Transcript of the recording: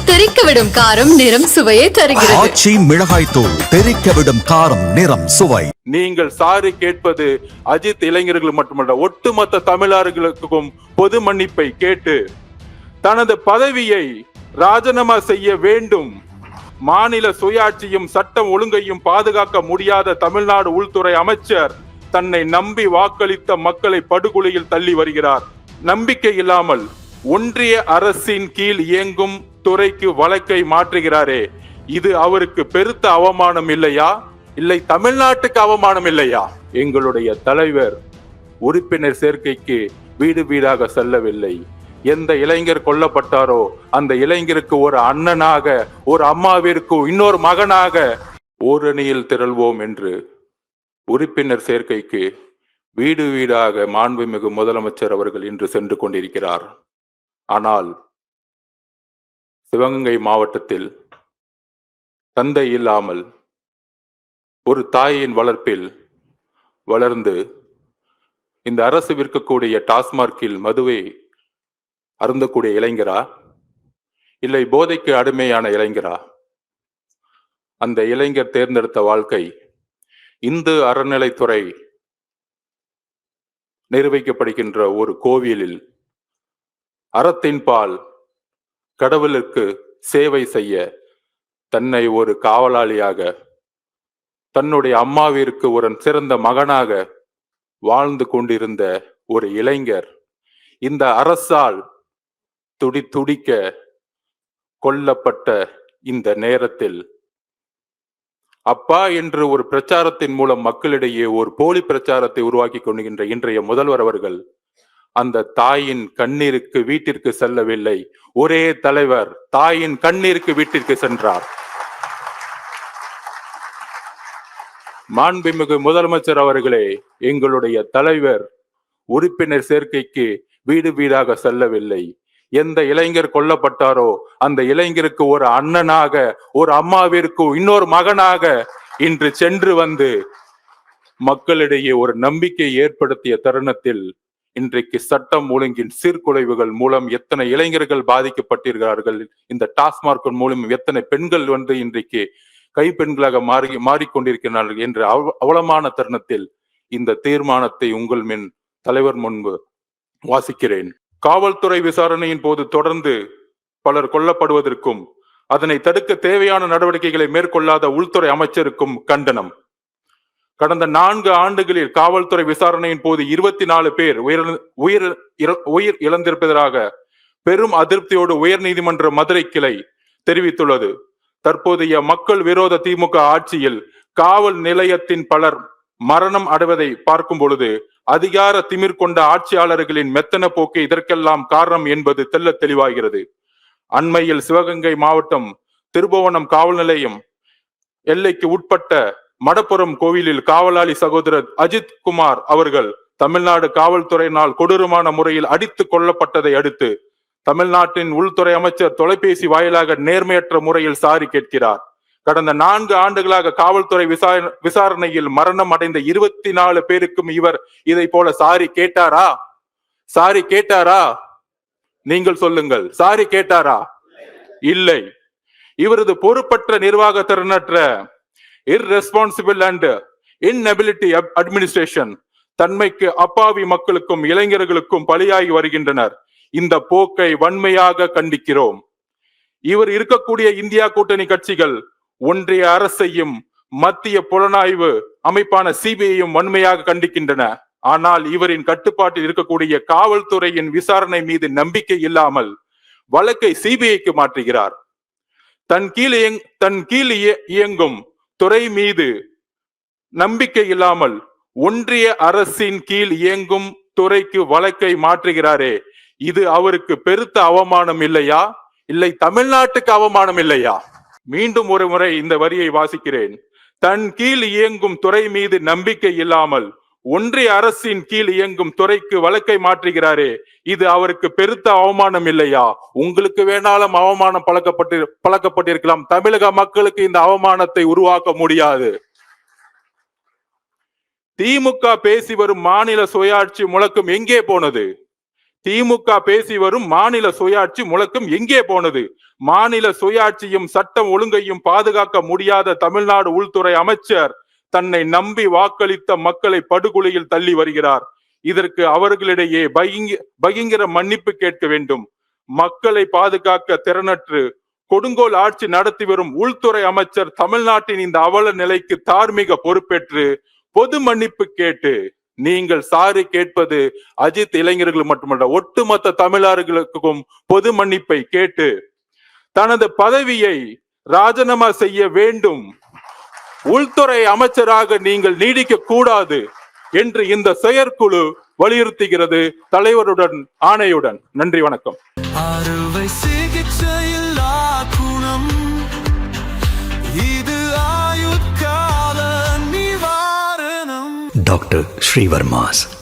தெறிக்கவிடும் காரம் நிறம் சுவையை தருகிறது. ஆச்சி மிளகாய் தூள் தெறிக்கவிடும் காரம் நிறம் சுவை. நீங்கள் சாரி கேட்பது அஜித் இளைஞர்கள் மட்டுமல்ல, ஒட்டுமொத்த தமிழர்களுக்கும் பொது மன்னிப்பை கேட்டு தனது பதவியை ராஜினாமா செய்ய வேண்டும். மாநில சுயாட்சியும் சட்டம் ஒழுங்கையும் பாதுகாக்க முடியாத தமிழ்நாடு உள்துறை அமைச்சர் தன்னை நம்பி வாக்களித்த மக்களை படுகொலையில் தள்ளி வருகிறார். நம்பிக்கை இல்லாமல் ஒன்றிய அரசின் கீழ் இயங்கும் துறைக்கு வழக்கை மாற்றுகிறாரே, இது அவருக்கு பெருத்த அவமானம் இல்லையா? இல்லை தமிழ்நாட்டுக்கு அவமானம் இல்லையா? எங்களுடைய தலைவர் உறுப்பினர் சேர்க்கைக்கு வீடு வீடாக செல்லவில்லை. எந்த இளைஞர் கொல்லப்பட்டாரோ அந்த இளைஞருக்கு ஒரு அண்ணனாக, ஒரு அம்மாவிற்கு இன்னொரு மகனாக ஓரணியில் திரள்வோம் என்று உறுப்பினர் சேர்க்கைக்கு வீடு வீடாக மாண்புமிகு முதலமைச்சர் அவர்கள் இன்று சென்று கொண்டிருக்கிறார். ஆனால் சிவகங்கை மாவட்டத்தில் தந்தை இல்லாமல் ஒரு தாயின் வளர்ப்பில் வளர்ந்து இந்த அரசு விற்கக்கூடிய டாஸ்மார்க்கில் மதுவை அருந்தக்கூடிய இளைஞரா, இல்லை போதைக்கு அடிமையான இளைஞரா? அந்த இளைஞர் தேர்ந்தெடுத்த வாழ்க்கை இந்து அறநிலைத்துறை நிர்வகிக்கப்படுகின்ற ஒரு கோவிலில் அறத்தின் பால் கடவுளுக்கு சேவை செய்ய தன்னை ஒரு காவலாளியாக, தன்னுடைய அம்மாவிற்கு ஒரு சிறந்த மகனாக வாழ்ந்து கொண்டிருந்த ஒரு இளைஞர் இந்த அரசால் துடிக்க கொல்லப்பட்ட இந்த நேரத்தில் அப்பா என்று ஒரு பிரச்சாரத்தின் மூலம் மக்களிடையே ஒரு போலி பிரச்சாரத்தை உருவாக்கி கொண்டுகின்ற இன்றைய முதல்வர் அவர்கள் அந்த தாயின் கண்ணீருக்கு வீட்டிற்கு செல்லவில்லை. ஒரே தலைவர் தாயின் கண்ணீருக்கு வீட்டிற்கு சென்றார். மாண்புமிகு முதலமைச்சர் அவர்களே, எங்களுடைய தலைவர் உறுப்பினர் சேர்க்கைக்கு வீடு வீடாக செல்லவில்லை. எந்த இளைஞர் கொல்லப்பட்டாரோ அந்த இளைஞருக்கு ஒரு அண்ணனாக, ஒரு அம்மாவிற்கு இன்னொரு மகனாக இன்று சென்று வந்து மக்களிடையே ஒரு நம்பிக்கை ஏற்படுத்திய தருணத்தில் இன்றைக்கு சட்டம் ஒழுங்கின் சீர்குலைவுகள் மூலம் எத்தனை இளைஞர்கள் பாதிக்கப்பட்டிருக்கிறார்கள், இந்த டாஸ்மார்க் மூலம் எத்தனை பெண்கள் வந்து இன்றைக்கு கைப்பெண்களாக மாறிக்கொண்டிருக்கிறார்கள் என்ற அவலமான தருணத்தில் இந்த தீர்மானத்தை உங்கள் மின் தலைவர் முன்பு வாசிக்கிறேன். காவல்துறை விசாரணையின் போது தொடர்ந்து பலர் கொல்லப்படுவதற்கும் அதனை தடுக்க தேவையான நடவடிக்கைகளை மேற்கொள்ளாத உள்துறை அமைச்சருக்கும் கண்டனம். கடந்த 4 ஆண்டுகளில் காவல்துறை விசாரணையின் போது 24 பேர் உயிர் இழந்திருப்பதாக பெரும் அதிருப்தியோடு உயர் நீதிமன்ற மதுரை கிளை தெரிவித்துள்ளது. தற்போதைய மக்கள் விரோத திமுக ஆட்சியில் காவல் நிலையத்தின் பலர் மரணம் அடைவதை பார்க்கும் பொழுது அதிகார திமிர் கொண்ட ஆட்சியாளர்களின் மெத்தன போக்கு இதற்கெல்லாம் காரணம் என்பது தெல்ல தெளிவாகிறது. அண்மையில் சிவகங்கை மாவட்டம் திருபுவனம் காவல் நிலையம் எல்லைக்கு உட்பட்ட மடப்புறம் கோவிலில் காவலாளி சகோதரர் அஜித் குமார் அவர்கள் தமிழ்நாடு காவல்துறையினால் கொடூரமான முறையில் அடித்து கொல்லப்பட்டதை அடுத்து தமிழ்நாட்டின் உள்துறை அமைச்சர் தொலைபேசி வாயிலாக நேர்மையற்ற முறையில் சாரி கேட்கிறார். கடந்த 4 ஆண்டுகளாக காவல்துறை விசாரணையில் மரணம் அடைந்த 24 பேருக்கும் இவர் இதை போல சாரி கேட்டாரா? சாரி கேட்டாரா? நீங்கள் சொல்லுங்கள், சாரி கேட்டாரா? இல்லை. இவரது பொறுப்பற்ற நிர்வாக திறனற்ற irresponsible and inability administration தன்மைக்கு அப்பாவி மக்களுக்கும் இளைஞர்களுக்கும் பலியாகி வருகின்றனர். இந்த போக்கை வன்மையாக கண்டிக்கிறோம். இவர் இருக்கக்கூடிய இந்தியா கூட்டணி கட்சிகள் ஒன்றிய அரசையும் மத்திய புலனாய்வு அமைப்பான சிபிஐயும் வன்மையாக கண்டிக்கின்றன. ஆனால் இவரின் கட்டுப்பாட்டில் இருக்கக்கூடிய காவல்துறையின் விசாரணை மீது நம்பிக்கை இல்லாமல் வழக்கை சிபிஐக்கு மாற்றுகிறார். தன் கீழ் இயங்கும் துறை மீது நம்பிக்கை இல்லாமல் ஒன்றிய அரசின் கீழ் இயங்கும் துறைக்கு வழக்கை மாற்றுகிறாரே, இது அவருக்கு பெருத்த அவமானம் இல்லையா? இல்லை தமிழ்நாட்டுக்கு அவமானம் இல்லையா? மீண்டும் ஒரு முறை இந்த வரியை வாசிக்கிறேன். தன் கீழ் இயங்கும் துறை மீது நம்பிக்கை இல்லாமல் ஒன்றிய அரசின் கீழ் இயங்கும் துறைக்கு வழக்கை மாற்றுகிறாரே, இது அவருக்கு பெருத்த அவமானம் இல்லையா? உங்களுக்கு வேணாலும் அவமானம் பழக்கப்பட்டிருக்கலாம். தமிழக மக்களுக்கு இந்த அவமானத்தை உருவாக்க முடியாது. திமுக பேசி வரும் மாநில சுயாட்சி முழக்கம் எங்கே போனது? திமுக பேசி வரும் மாநில சுயாட்சி முழக்கம் எங்கே போனது? மாநில சுயாட்சியும் சட்டம் ஒழுங்கையும் பாதுகாக்க முடியாத தமிழ்நாடு உள்துறை அமைச்சர் தன்னை நம்பி வாக்களித்த மக்களை படுகொலையில் தள்ளி வருகிறார். இதற்கு அவர்களிடையே பகிங்கர மன்னிப்பு கேட்க வேண்டும். மக்களை பாதுகாக்க திறனற்று கொடுங்கோல் ஆட்சி நடத்தி வரும் உள்துறை அமைச்சர் தமிழ்நாட்டின் இந்த அவல நிலைக்கு தார்மீக பொறுப்பேற்று பொது மன்னிப்பு கேட்டு, நீங்கள் சாரி கேட்பது அஜித் இளைஞர்கள் மட்டுமல்ல, ஒட்டுமொத்த தமிழர்களுக்கும் பொது மன்னிப்பை கேட்டு தனது பதவியை ராஜினாமா செய்ய வேண்டும். உள்துறை அமைச்சராக நீங்கள் நீடிக்க கூடாது என்று இந்த செயற்குழு வலியுறுத்துகிறது தலைவருடன் ஆணையுடன். நன்றி, வணக்கம். அறுவை சிகிச்சையில் குணம் இது ஆயுட்கால நிவாரணம். டாக்டர் ஸ்ரீவர்மாஸ்.